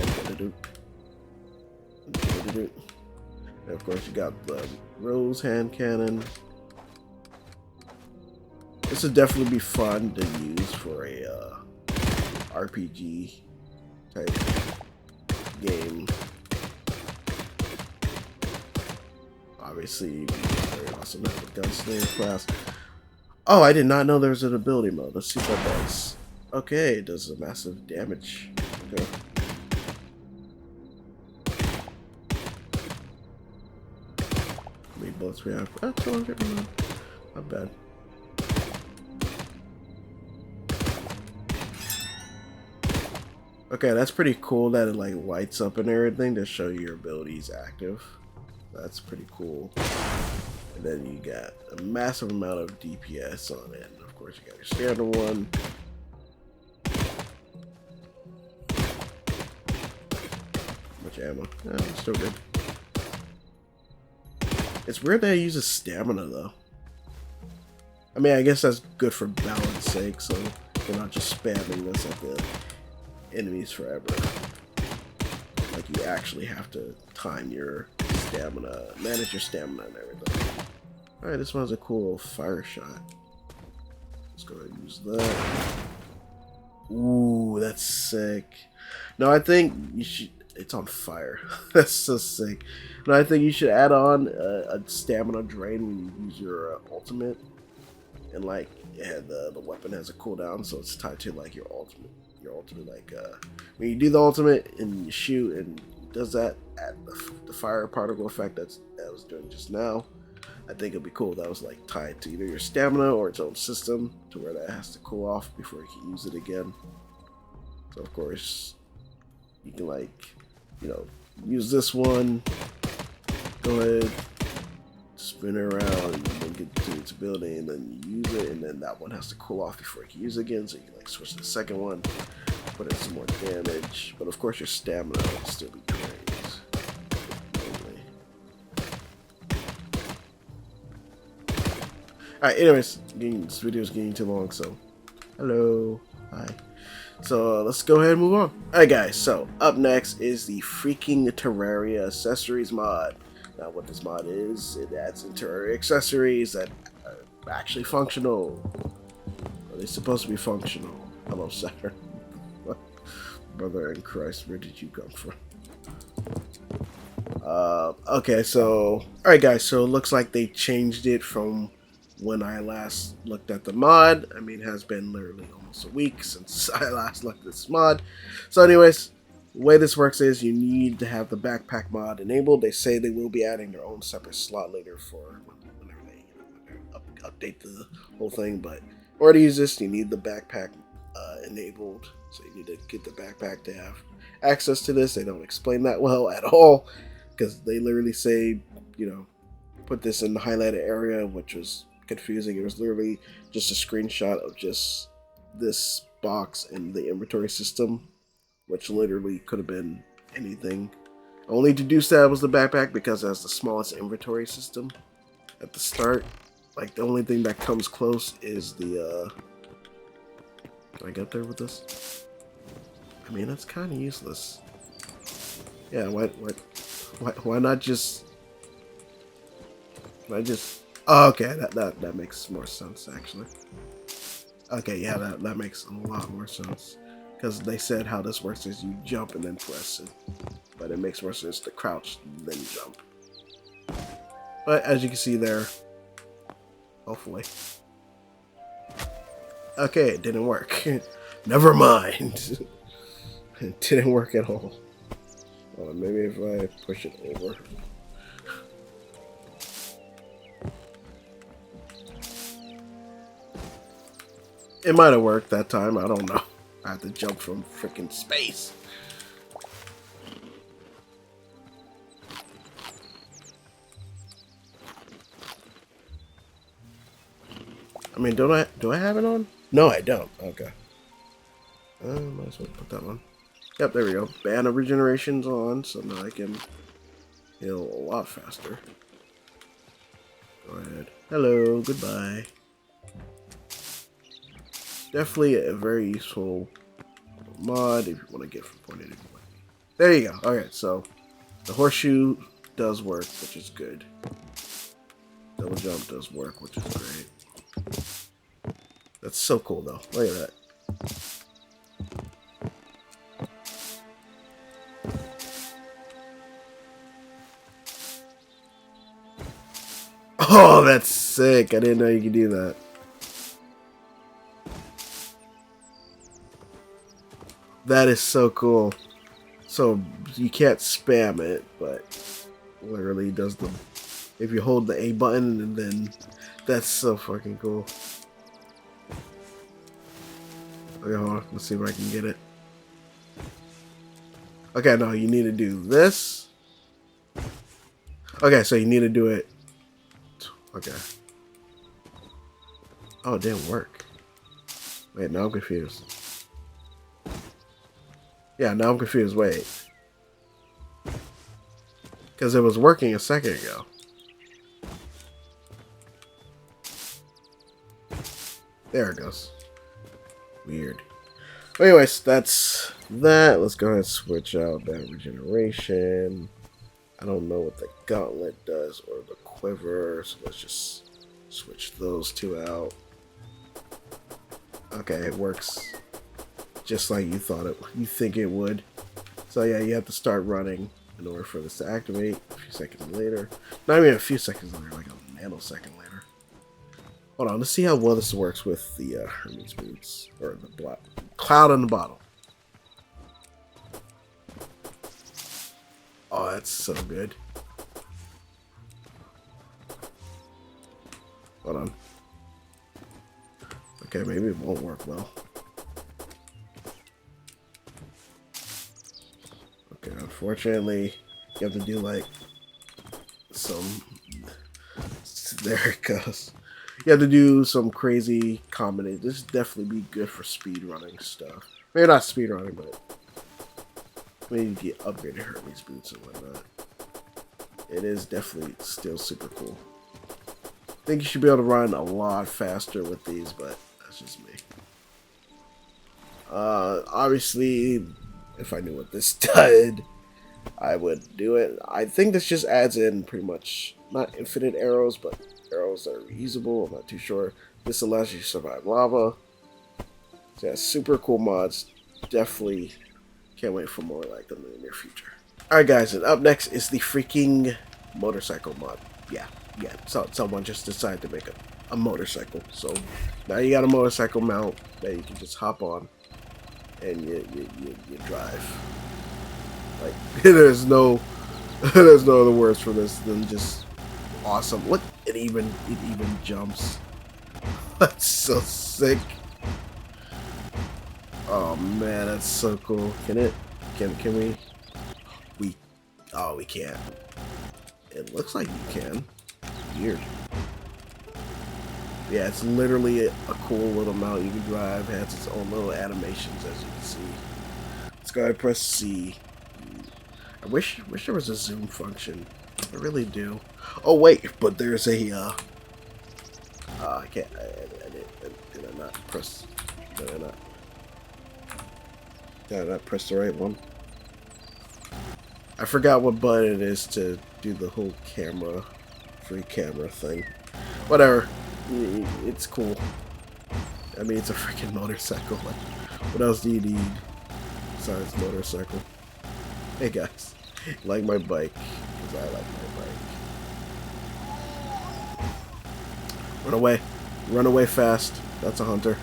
and of course, you got the Rose hand cannon. This would definitely be fun to use for a RPG type game. Obviously, very awesome to have a gunslinger class. Oh, I did not know there was an ability mode. Let's see what that does. Okay, it does a massive damage. Okay. How many bullets we have? 200. Not bad. Okay, that's pretty cool that it like lights up and everything to show your abilities active. That's pretty cool. And then you got a massive amount of DPS on it. And of course, you got your standard one. Much ammo. It's still good. It's weird that it uses stamina though. I mean, I guess that's good for balance sake, so you're not just spamming this at the enemies forever. you actually have to time your stamina, manage your stamina and everything. Alright, this one has a cool little fire shot. Let's go ahead and use that. Ooh, that's sick. No, I think you should... It's on fire. That's so sick. No, I think you should add on a stamina drain when you use your ultimate. And like, yeah, the weapon has a cooldown, so it's tied to like your ultimate. Your ultimate, like when you do the ultimate and you shoot and does that at the fire particle effect that I was doing just now. I think it'd be cool. That was like tied to either your stamina or its own system, to where that has to cool off before you can use it again. So of course, you can like, you know, use this one. Go ahead, spin it around, and then get to its ability, and then you use it, and then that one has to cool off before you can use it again. So you can like switch to the second one, put in some more damage. But of course, your stamina will still be drained. Alright, anyways, this video is getting too long, so hello, hi. So let's go ahead and move on. Alright guys, so up next is the freaking Terraria accessories mod. Now what this mod is, it adds in Terraria accessories that are actually functional. Or they're supposed to be functional. Hello, Saturn. Brother in Christ, where did you come from? Okay, so alright guys, so it looks like they changed it from when I last looked at the mod. I mean, it has been literally almost a week since I last looked at this mod. So anyways, the way this works is you need to have the backpack mod enabled. They say they will be adding their own separate slot later for whenever they update the whole thing. But in order to use this, you need the backpack enabled. So you need to get the backpack to have access to this. They don't explain that well at all, because they literally say, you know, put this in the highlighted area, which was confusing. It was literally just a screenshot of just this box in the inventory system, which literally could have been anything. Only to do that was the backpack, because it has the smallest inventory system at the start. Like, the only thing that comes close is the can I get there with this? I mean, that's kind of useless. Yeah, why not just... Can I just... Oh, okay, that makes more sense, actually. Okay, yeah, that makes a lot more sense. Because they said how this works is you jump and then press it. But it makes more sense to crouch, then jump. But as you can see there, hopefully. Okay, it didn't work. Never mind. It didn't work at all. Maybe if I push it over. It might have worked that time, I don't know. I had to jump from freaking space. I mean, do I have it on? No, I don't. Okay. Might as well put that on. Yep, there we go. Ban of regeneration's on, so now I can heal a lot faster. Go ahead. Hello, goodbye. Definitely a very useful mod if you want to get from point A to point B. There you go. Okay, so the horseshoe does work, which is good. Double jump does work, which is great. That's so cool, though. Look at that. Oh, that's sick. I didn't know you could do that. That is so cool. So you can't spam it, but literally does the... If you hold the A button, and then... That's so fucking cool. Okay, hold on. Let's see if I can get it. Okay, no, you need to do this. Okay, so you need to do it. Okay. Oh, it didn't work. Wait, now I'm confused. Yeah, now I'm confused. Wait. Because it was working a second ago. There it goes. Weird. But anyways, that's that. Let's go ahead and switch out that regeneration. I don't know what the gauntlet does or the quiver, so let's just switch those two out. Okay, it works just like you think it would. So yeah, you have to start running in order for this to activate. A few seconds later, not even a few seconds later, like a nanosecond later. Hold on, let's see how well this works with the Hermes boots or the cloud in the bottle. Oh, that's so good. Hold on. Okay, maybe it won't work well. Okay, unfortunately, you have to do like some... There it goes. You have to do some crazy combination. This would definitely be good for speed running stuff. Maybe not speed running, but maybe get upgraded Hermes boots and whatnot. It is definitely still super cool. I think you should be able to run a lot faster with these, but that's just me. Obviously, if I knew what this did, I would do it. I think this just adds in pretty much, not infinite arrows, but arrows that are reusable. I'm not too sure. This allows you to survive lava. So yeah, super cool mods. Definitely can't wait for more like them in the near future. Alright guys, and up next is the freaking motorcycle mod. Yeah, so someone just decided to make a motorcycle. So now you got a motorcycle mount that you can just hop on and you drive. Like there's no other words for this than just awesome. Look, it even jumps. That's so sick. Oh man, that's so cool. Can we? We can't. It looks like you can. Weird. Yeah, it's literally a cool little mount you can drive. It has its own little animations, as you can see. Let's go ahead and press C. I wish there was a zoom function. I really do. Oh wait, but there's a I can't. Did I not press? Did I not press the right one? I forgot what button it is to do the whole free camera thing. Whatever. It's cool. I mean, it's a freaking motorcycle. Like, what else do you need besides motorcycle? Hey guys, like my bike, because I like my bike. Run away. Run away fast. That's a hunter.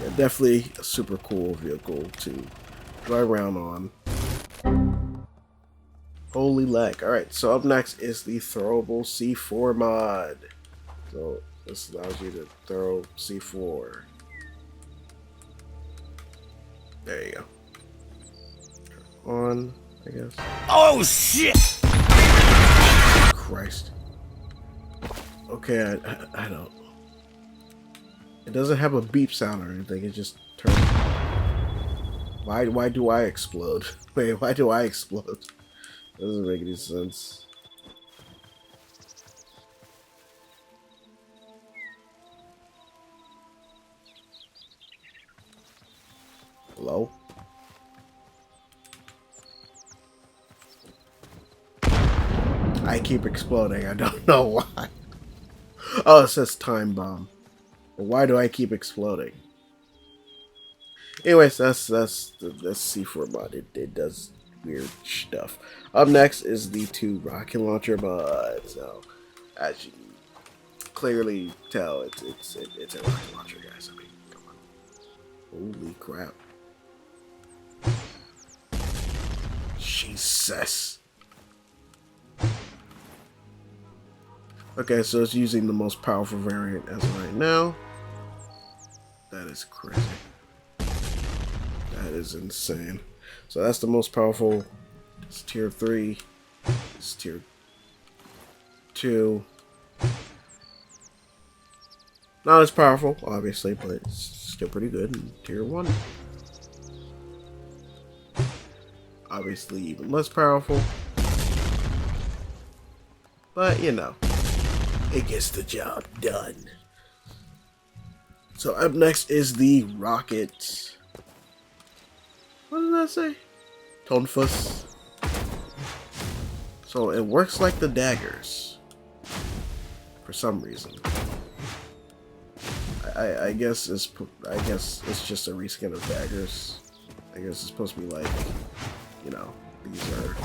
Yeah, definitely a super cool vehicle to drive around on. Holy leg. Alright, so up next is the throwable C4 mod. So this allows you to throw C4. There you go. Turn on, I guess. Oh shit! Christ. Okay, I don't. It doesn't have a beep sound or anything. It just turns. Why do I explode? Wait, why do I explode? Doesn't make any sense. Hello? I keep exploding. I don't know why. Oh, it says time bomb. But why do I keep exploding? Anyways, that's C4 mod. It does weird stuff. Up next is the 2 rocket launcher mod. So, as you can clearly tell, it's a rocket launcher, guys. I mean, come on. Holy crap! Jesus. Okay, so it's using the most powerful variant as of right now. That is crazy. That is insane. So that's the most powerful. It's tier 3. It's tier 2. Not as powerful, obviously, but it's still pretty good. And tier 1. Obviously, even less powerful. But, you know, it gets the job done. So up next is the rocket. What did I say? Tonfus. So it works like the daggers. For some reason. I guess it's just a reskin of daggers. I guess it's supposed to be like, you know, these are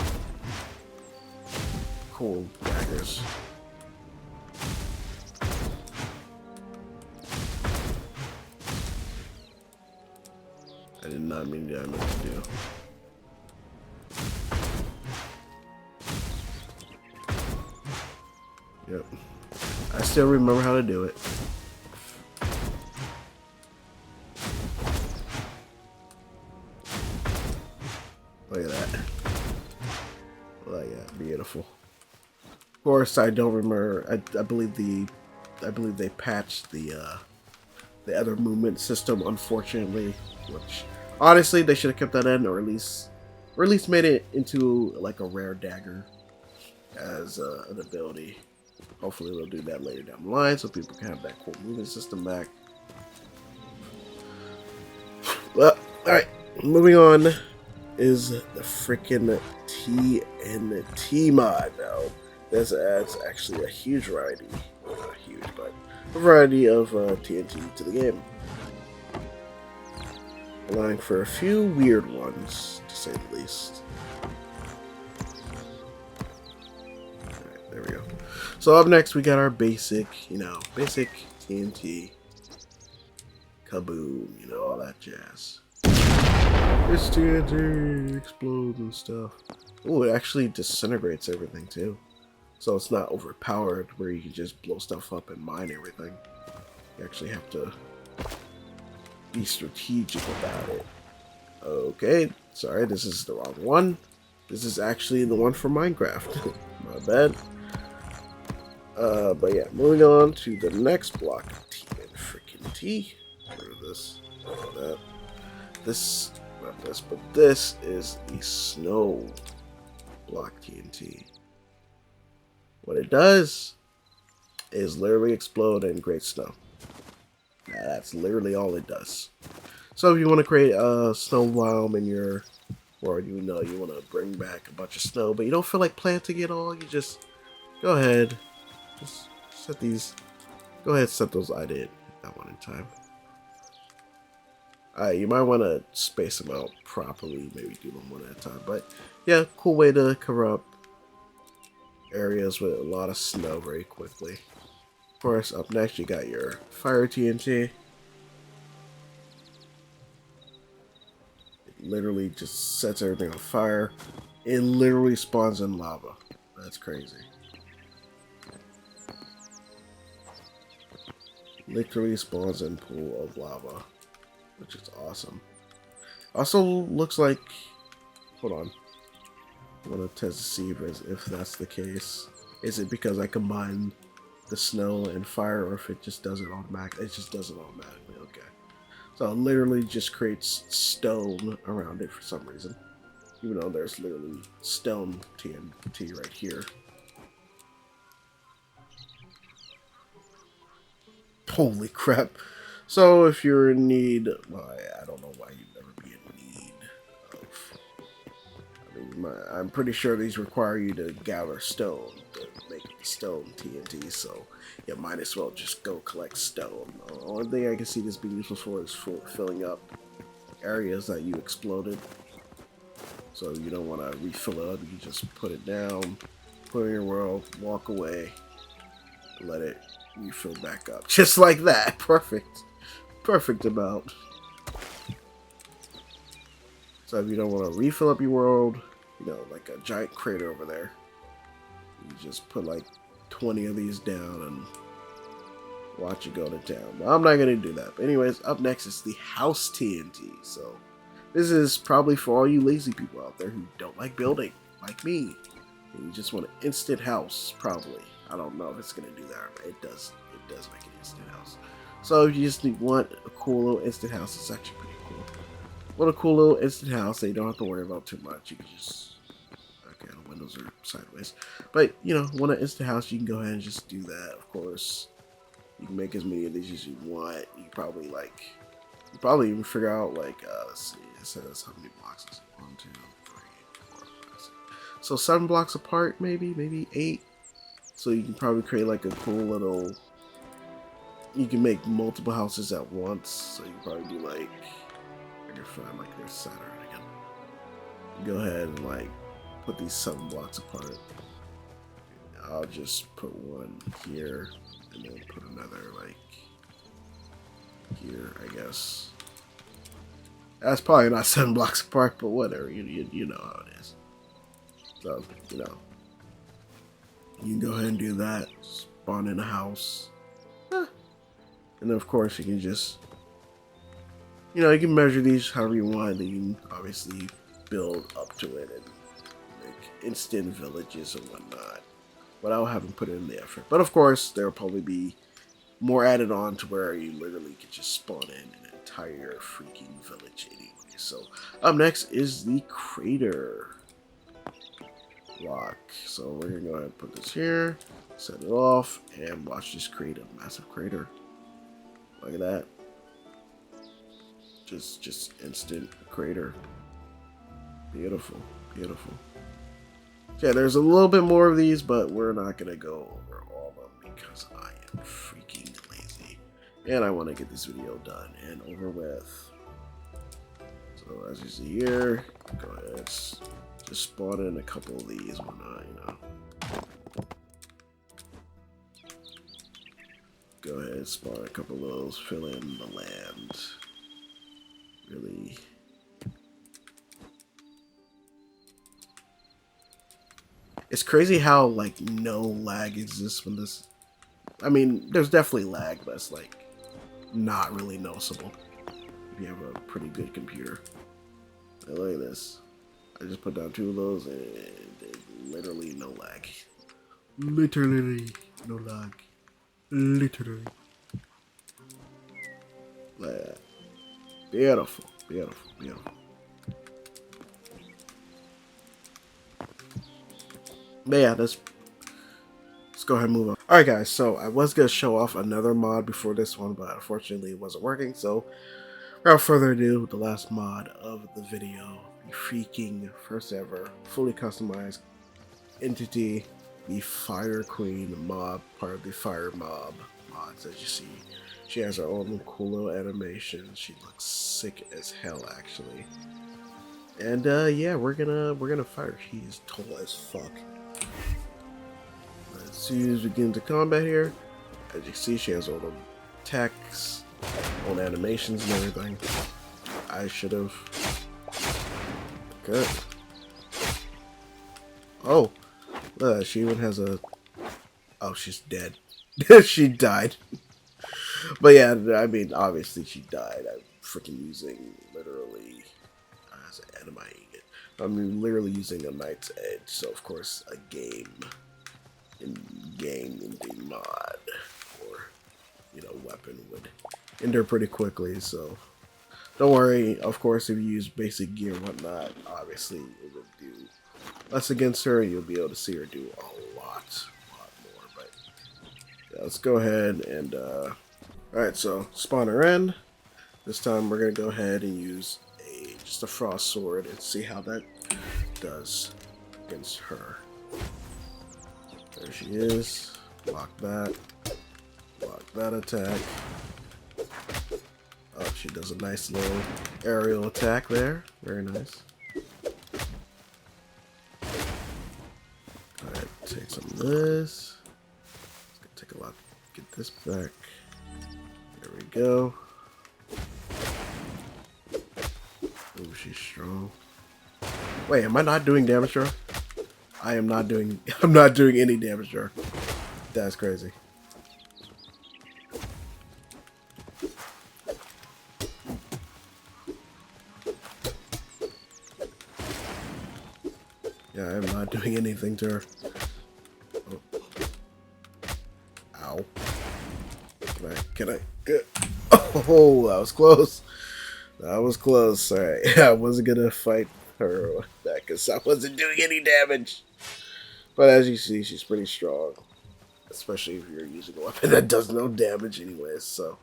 cool daggers. I did not mean that I meant to do. Yep. I still remember how to do it. Look at that. Look at that. Beautiful. Of course, I don't remember. I believe they patched the other movement system, unfortunately, which honestly they should have kept that in, or at least made it into like a rare dagger as an ability. Hopefully they'll do that later down the line so people can have that cool movement system back. Well, alright, moving on is the freaking TNT mod. Now, this adds actually a huge variety, well, not huge, but a variety of TNT to the game, allowing for a few weird ones, to say the least. Alright, there we go. So up next we got our basic, basic TNT. Kaboom, all that jazz. It's TNT, explodes and stuff. Oh, it actually disintegrates everything too. So it's not overpowered where you can just blow stuff up and mine everything. You actually have to be strategic about it. Okay, sorry, this is the wrong one. This is actually the one for Minecraft. My bad. But yeah, moving on to the next block of TNT. Where is this? That. This, not this, but this is the snow block TNT. What it does is literally explode and create snow. Now, that's literally all it does. So if you want to create a snow biome in your world, you want to bring back a bunch of snow, but you don't feel like planting it all, you just go ahead. Just set these. Go ahead and set those. I did that one in time. You might want to space them out properly. Maybe do them one at a time. But yeah, cool way to cover up areas with a lot of snow very quickly. Of course, up next you got your fire TNT. It literally just sets everything on fire. It literally spawns in lava. That's crazy. Literally spawns in pool of lava, which is awesome. Also looks like, hold on, I want to test to see if that's the case. Is it because I combine the snow and fire, or if it just does it automatically? It just does it automatically. Okay, so it literally just creates stone around it for some reason, even though there's literally stone TNT right here. Holy crap. So if you're in need, well, I don't know why you'd never be in need of, I mean, I'm pretty sure these require you to gather stone to make the stone TNT, so you might as well just go collect stone. The only thing I can see this being useful for is filling up areas that you exploded. So you don't want to refill it up, you just put it down, put it in your world, walk away, let it refill back up. Just like that. Perfect amount. So if you don't want to refill up your world, like a giant crater over there, you just put like 20 of these down and watch it go to town. But I'm not going to do that. But anyways, up next is the house TNT. So this is probably for all you lazy people out there who don't like building, like me. And you just want an instant house, probably. I don't know if it's going to do that, but it does make an instant house. So if you just want a cool little instant house, it's actually pretty cool. Want a cool little instant house that you don't have to worry about too much. You can just, okay, the windows are sideways. But, want an instant house, you can go ahead and just do that, of course. You can make as many of these as you want. You probably even figure out like let's see, it says how many blocks is it? 1, 2, 3, 4, 5, 6. So 7 blocks apart, maybe 8. So you can probably create like a cool little. You can make multiple houses at once. So you can probably do like. I can find like there's Saturn again. Go ahead and like put these 7 blocks apart. I'll just put one here and then put another like here, I guess. That's probably not 7 blocks apart, but whatever. You know how it is. So you know, you can go ahead and do that. Spawn in a house, and then of course you can just, you can measure these however you want. Then you can obviously build up to it and make instant villages and whatnot. But I haven't put in the effort. But of course, there will probably be more added on to where you literally could just spawn in an entire freaking village anyway. So up next is the crater block. So we're gonna go ahead and put this here, set it off, and watch this create a massive crater. Look at that. Just instant crater. Beautiful, beautiful. Yeah, there's a little bit more of these, but we're not gonna go over all of them because I am freaking lazy and I want to get this video done and over with. So as you see here, go ahead, just spawn in a couple of these, whatnot, Go ahead, spawn a couple of those, fill in the land. Really. It's crazy how like no lag exists when this. I mean, there's definitely lag, but it's like not really noticeable if you have a pretty good computer. Now, look at this. I just put down 2 of those, and there's literally no lag. Literally no lag. Literally. Like that. Beautiful, beautiful, beautiful. But yeah, let's go ahead and move on. Alright guys, so I was going to show off another mod before this one, but unfortunately it wasn't working. So without further ado, the last mod of the video, the freaking first ever fully customized entity, the Fire Queen mob, part of the Fire Mob mods. As you see, she has her own cool little animation. She looks sick as hell actually. And yeah, we're gonna fight her. She is tall as fuck. Let's see as we get into combat here. As you can see, she has all the attacks, all the animations and everything. I should have. Good. Oh, look, she even has a. Oh, she's dead. She died. But yeah, I mean, obviously she died. I'm freaking using literally. As animating it. I'm literally using a Knight's Edge, so of course a game in the mod or weapon would ender pretty quickly. So don't worry. Of course, if you use basic gear and whatnot, obviously it would do less against her. You'll be able to see her do a lot more. But yeah, let's go ahead and all right. So spawn her in. This time we're gonna go ahead and use just a frost sword and see how that does against her. There she is. Block that. Block that attack. Oh, she does a nice little aerial attack there. Very nice. Alright, take some of this. It's gonna take a lot to get this back. There we go. Oh, she's strong. Wait, am I not doing damage to her? I am not doing. I'm not doing any damage to her. That's crazy. Yeah, I am not doing anything to her. Oh. Ow. Can I get? Oh, that was close. That was close. Alright, I wasn't gonna fight her back because I wasn't doing any damage. But as you see, she's pretty strong. especially if you're using a weapon that does no damage anyways. So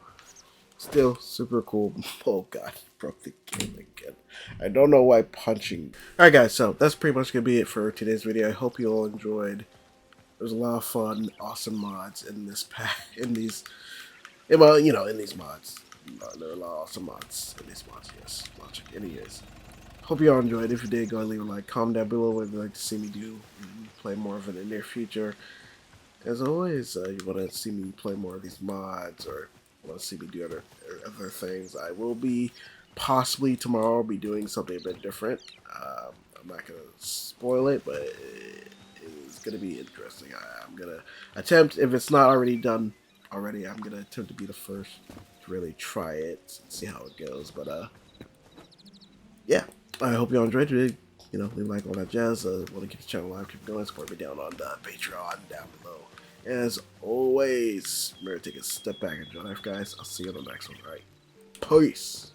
still super cool. Oh god, broke the game again. I don't know why punching. Alright guys, so that's pretty much gonna be it for today's video. I hope you all enjoyed. There's a lot of fun, awesome mods in this pack, in these, well, you know, in these mods. There are a lot of awesome mods in these mods, yes. Anyways, hope you all enjoyed. If you did, go and leave a like, comment down below what you'd like to see me do, and play more of it in the near future. As always, you want to see me play more of these mods, or want to see me do other things, I will be, possibly tomorrow, I'll be doing something a bit different. I'm not going to spoil it, but it's going to be interesting. I'm going to attempt, if it's not already done already, I'm going to attempt to be the first to really try it and see how it goes. But, yeah, I hope you all enjoyed it. You know, leave a like, all that jazz. Want to keep the channel live, keep going, support me down on the Patreon down below. As always, remember to take a step back and enjoy life, guys. I'll see you on the next one, alright? Peace!